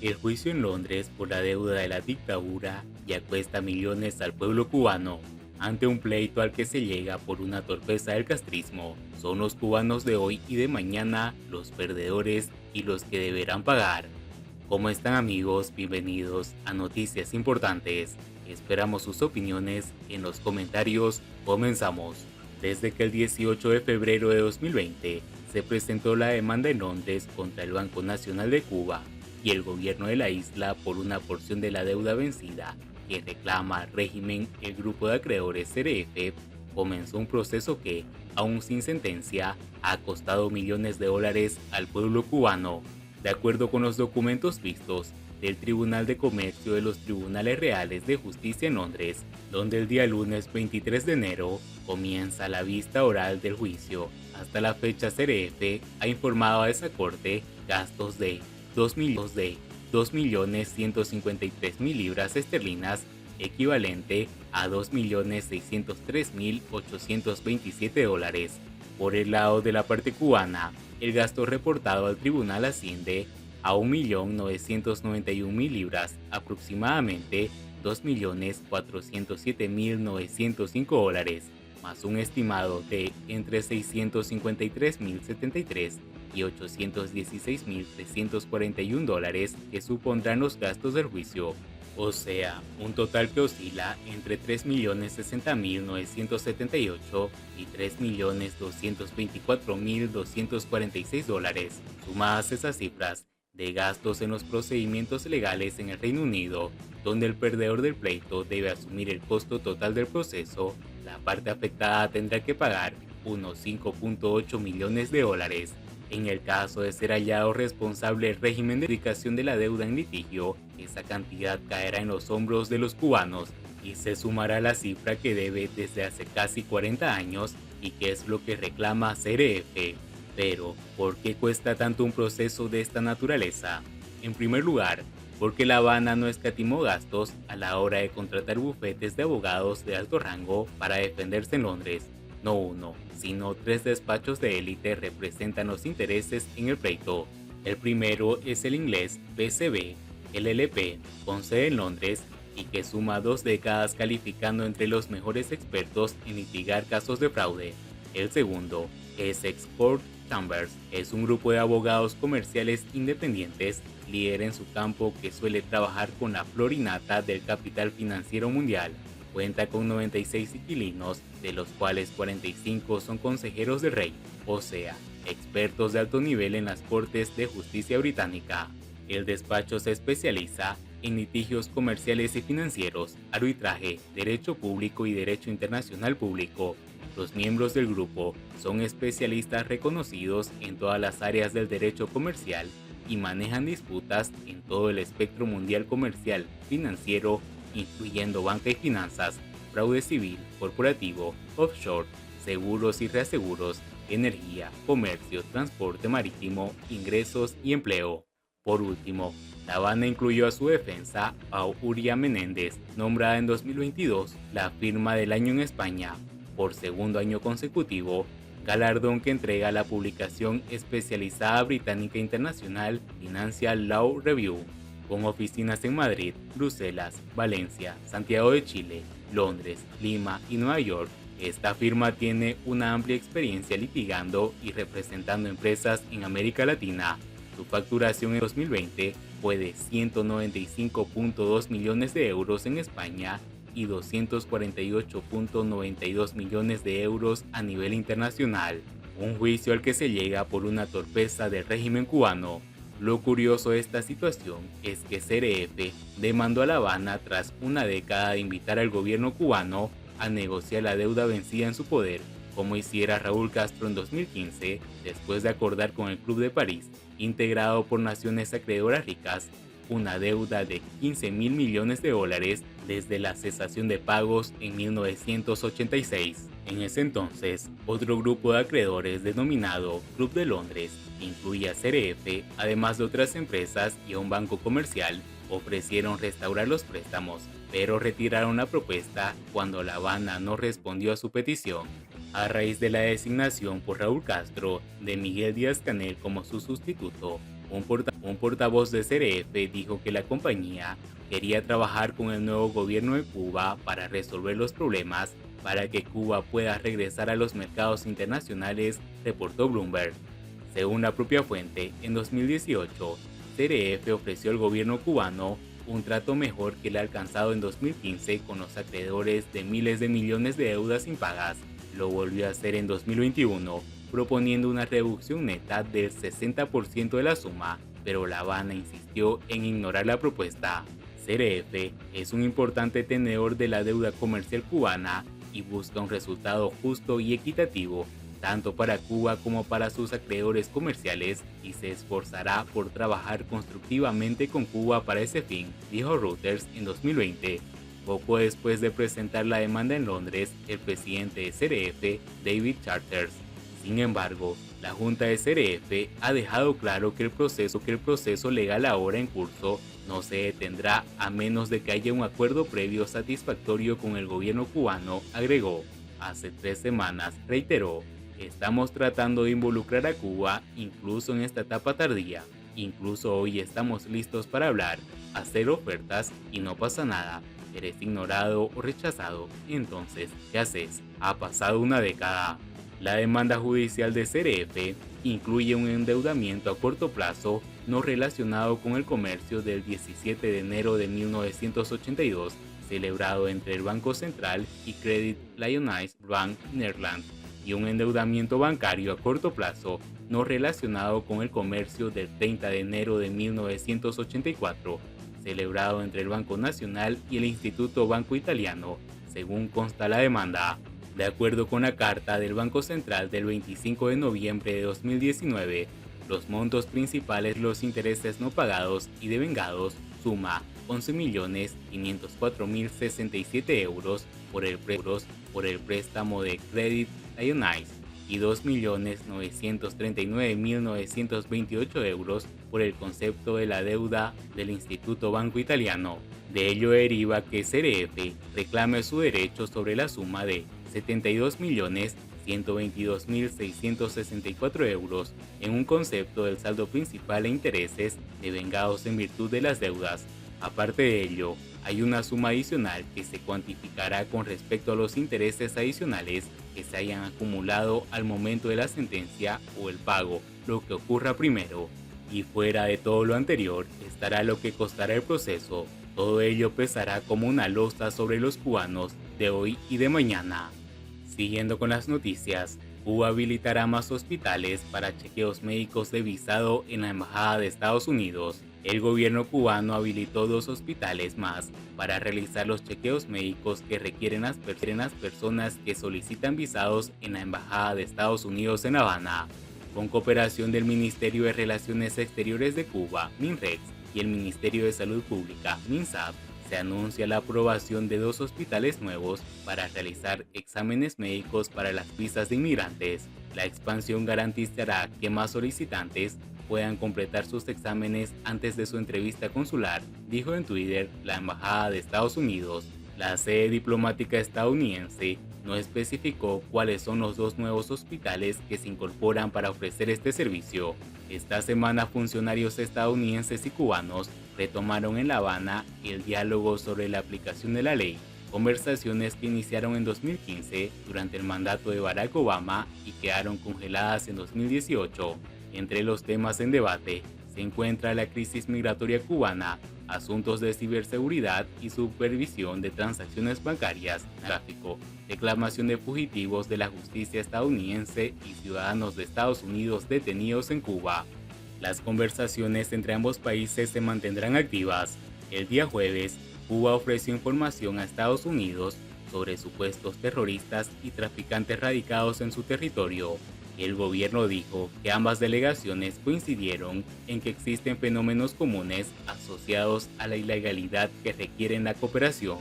El juicio en Londres por la deuda de la dictadura ya cuesta millones al pueblo cubano. Ante un pleito al que se llega por una torpeza del castrismo, son los cubanos de hoy y de mañana los perdedores y los que deberán pagar. ¿Cómo están amigos? Bienvenidos a Noticias Importantes. Esperamos sus opiniones en los comentarios. Comenzamos. Desde que el 18 de febrero de 2020 se presentó la demanda en Londres contra el Banco Nacional de Cuba y el gobierno de la isla por una porción de la deuda vencida que reclama al régimen, el grupo de acreedores CRF comenzó un proceso que, aún sin sentencia, ha costado millones de dólares al pueblo cubano. De acuerdo con los documentos vistos del Tribunal de Comercio de los Tribunales Reales de Justicia en Londres, donde el día lunes 23 de enero comienza la vista oral del juicio. Hasta la fecha CRF ha informado a esa corte gastos de 2.153.000 libras esterlinas, equivalente a 2.603.827 dólares. Por el lado de la parte cubana, el gasto reportado al tribunal asciende a 1.991.000 libras, aproximadamente 2.407.905 dólares, más un estimado de entre 653.073 y 816.341 dólares que supondrán los gastos del juicio, o sea, un total que oscila entre 3.060.978 y 3.224.246 dólares. Sumadas esas cifras de gastos en los procedimientos legales en el Reino Unido, donde el perdedor del pleito debe asumir el costo total del proceso, la parte afectada tendrá que pagar unos 5.8 millones de dólares. En el caso de ser hallado responsable el régimen de adjudicación de la deuda en litigio, esa cantidad caerá en los hombros de los cubanos y se sumará a la cifra que debe desde hace casi 40 años y que es lo que reclama CRF. Pero, ¿por qué cuesta tanto un proceso de esta naturaleza? En primer lugar, porque La Habana no escatimó gastos a la hora de contratar bufetes de abogados de alto rango para defenderse en Londres. No uno, sino tres despachos de élite representan los intereses en el pleito. El primero es el inglés PCB LLP, con sede en Londres y que suma 2 décadas calificando entre los mejores expertos en litigar casos de fraude. El segundo, Essex Court Chambers, es un grupo de abogados comerciales independientes, líder en su campo que suele trabajar con la flor y nata del capital financiero mundial. Cuenta con 96 inquilinos, de los cuales 45 son consejeros del rey, o sea, expertos de alto nivel en las cortes de justicia británica. El despacho se especializa en litigios comerciales y financieros, arbitraje, derecho público y derecho internacional público. Los miembros del grupo son especialistas reconocidos en todas las áreas del derecho comercial y manejan disputas en todo el espectro mundial comercial, financiero, incluyendo banca y finanzas, fraude civil, corporativo, offshore, seguros y reaseguros, energía, comercio, transporte marítimo, ingresos y empleo. Por último, La Habana incluyó a su defensa a Uria Menéndez, nombrada en 2022 la firma del año en España, por segundo año consecutivo, galardón que entrega la publicación especializada británica internacional Financial Law Review, con oficinas en Madrid, Bruselas, Valencia, Santiago de Chile, Londres, Lima y Nueva York. Esta firma tiene una amplia experiencia litigando y representando empresas en América Latina. Su facturación en 2020 fue de 195.2 millones de euros en España y 248.92 millones de euros a nivel internacional. Un juicio al que se llega por una torpeza del régimen cubano. Lo curioso de esta situación es que CRF demandó a La Habana tras una década de invitar al gobierno cubano a negociar la deuda vencida en su poder, como hiciera Raúl Castro en 2015, después de acordar con el Club de París, integrado por naciones acreedoras ricas, una deuda de 15.000 millones de dólares desde la cesación de pagos en 1986. En ese entonces, otro grupo de acreedores denominado Club de Londres, que incluye a CRF, además de otras empresas y a un banco comercial, ofrecieron restaurar los préstamos, pero retiraron la propuesta cuando La Habana no respondió a su petición. A raíz de la designación por Raúl Castro de Miguel Díaz-Canel como su sustituto, Un portavoz de CRF dijo que la compañía quería trabajar con el nuevo gobierno de Cuba para resolver los problemas para que Cuba pueda regresar a los mercados internacionales, reportó Bloomberg. Según la propia fuente, en 2018, CRF ofreció al gobierno cubano un trato mejor que el alcanzado en 2015 con los acreedores de miles de millones de deudas impagas. Lo volvió a hacer en 2021, proponiendo una reducción neta del 60% de la suma, pero La Habana insistió en ignorar la propuesta. CRF es un importante tenedor de la deuda comercial cubana y busca un resultado justo y equitativo, tanto para Cuba como para sus acreedores comerciales, y se esforzará por trabajar constructivamente con Cuba para ese fin, dijo Reuters en 2020. Poco después de presentar la demanda en Londres, el presidente de CRF, David Charters. Sin embargo, la Junta de CRF ha dejado claro que el proceso legal ahora en curso no se detendrá a menos de que haya un acuerdo previo satisfactorio con el gobierno cubano, agregó. Hace 3 semanas reiteró: estamos tratando de involucrar a Cuba incluso en esta etapa tardía. Incluso hoy estamos listos para hablar, hacer ofertas y no pasa nada. Eres ignorado o rechazado, entonces, ¿qué haces? Ha pasado una década. La demanda judicial de CRF incluye un endeudamiento a corto plazo no relacionado con el comercio del 17 de enero de 1982, celebrado entre el Banco Central y Credit Lyonnais Bank Nederland, y un endeudamiento bancario a corto plazo no relacionado con el comercio del 30 de enero de 1984, celebrado entre el Banco Nacional y el Instituto Banco Italiano, según consta la demanda. De acuerdo con la carta del Banco Central del 25 de noviembre de 2019, los montos principales, los intereses no pagados y devengados, suma 11.504.067 euros por el préstamo de Credit Lyonnais y 2.939.928 euros por el concepto de la deuda del Instituto Banco Italiano. De ello deriva que CRF reclame su derecho sobre la suma de 72.122.664 euros en un concepto del saldo principal e intereses devengados en virtud de las deudas. Aparte de ello, hay una suma adicional que se cuantificará con respecto a los intereses adicionales que se hayan acumulado al momento de la sentencia o el pago, lo que ocurra primero. Y fuera de todo lo anterior estará lo que costará el proceso. Todo ello pesará como una losa sobre los cubanos de hoy y de mañana. Siguiendo con las noticias, Cuba habilitará más hospitales para chequeos médicos de visado en la Embajada de Estados Unidos. El gobierno cubano habilitó 2 hospitales más para realizar los chequeos médicos que requieren las personas que solicitan visados en la Embajada de Estados Unidos en La Habana. Con cooperación del Ministerio de Relaciones Exteriores de Cuba, MINREX, y el Ministerio de Salud Pública, MINSAP, se anuncia la aprobación de 2 hospitales nuevos para realizar exámenes médicos para las visas de inmigrantes. La expansión garantizará que más solicitantes puedan completar sus exámenes antes de su entrevista consular, dijo en Twitter la Embajada de Estados Unidos. La sede diplomática estadounidense no especificó cuáles son los 2 nuevos hospitales que se incorporan para ofrecer este servicio. Esta semana, funcionarios estadounidenses y cubanos retomaron en La Habana el diálogo sobre la aplicación de la ley, conversaciones que iniciaron en 2015 durante el mandato de Barack Obama y quedaron congeladas en 2018. Entre los temas en debate se encuentra la crisis migratoria cubana, asuntos de ciberseguridad y supervisión de transacciones bancarias, tráfico, reclamación de fugitivos de la justicia estadounidense y ciudadanos de Estados Unidos detenidos en Cuba. Las conversaciones entre ambos países se mantendrán activas. El día jueves, Cuba ofreció información a Estados Unidos sobre supuestos terroristas y traficantes radicados en su territorio. El gobierno dijo que ambas delegaciones coincidieron en que existen fenómenos comunes asociados a la ilegalidad que requieren la cooperación.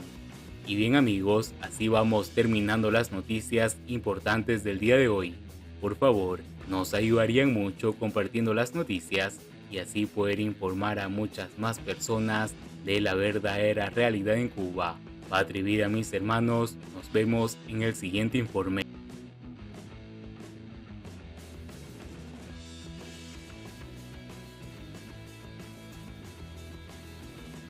Y bien amigos, así vamos terminando las noticias importantes del día de hoy. Por favor, nos ayudarían mucho compartiendo las noticias y así poder informar a muchas más personas de la verdadera realidad en Cuba. Patria y vida mis hermanos, nos vemos en el siguiente informe.